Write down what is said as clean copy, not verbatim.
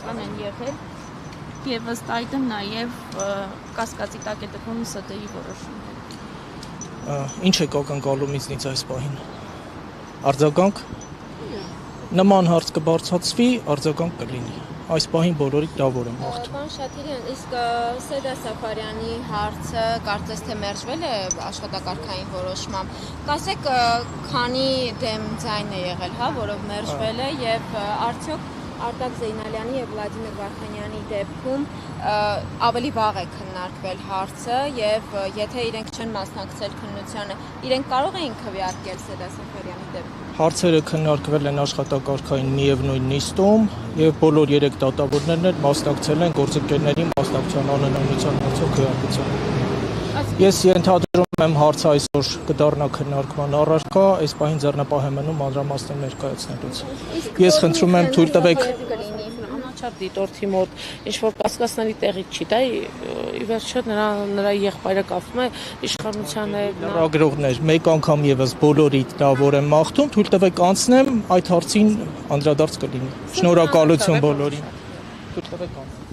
բացասական են եղել եւ ըստ այդմ նաեւ կասկածի տակ է դրվում ՍԴ-ի որոշումը։ Ինչ է ակնկալում ինձնից այս պահին։ Արձագանք նման հարց կբարձրացվի, արձագանք կլինի։ Այս պահին բոլորի դավոր եմ մաղթում։ Պարոն Շաթիրյան, իսկ Սեդա Սաֆարյանի հարցը կարծես թե մերժվել է աշխատակարգային որոշմամբ։ Կասեք, քանի դեմ ձայն է եղել, հա, որով մերժվել է եւ արդյոք Արտակ Զեյնալյանի եւ Վլադիմիր Վարդանյանի դեպքում ավելի վաղ է քննարկվել հարցը եւ եթե իրենք չեն մասնակցել քննությանը, իրենք կարող էին քվեարկել Սեդա Սաֆարյանի դեպքում։ Հարցերը քննարկվել են աշխատակարգային միևնույն նիստում եւ բոլոր 3 դատավորներն էլ մասնակցել են գործընկերների մասնակցության անհնարինության հարցով քվեարկությանը։ Ես ենթադրում եմ հարցը այսօր կդառնա քննարկման առարկա, այս պահին ձեռնպահ եմ մնում մանրամասներ ներկայացնելուց։ Ես խնդրում եմ թույլ տվեք անաչափ դիտորդի մոտ ինչ-որ կասկածների տեղից չի, դա ի վերջո նրա եղբայրը կապվում է իշխանության հետ։ Լրագրողներ, մեկ անգամ եւս բոլորի դավոր եմ մաղթում, թույլ տվեք անցնեմ, այդ հարցին անդրադարձ կլինի։ Շնորհակալություն բոլորին։ Թույլ տվեք անցնեմ։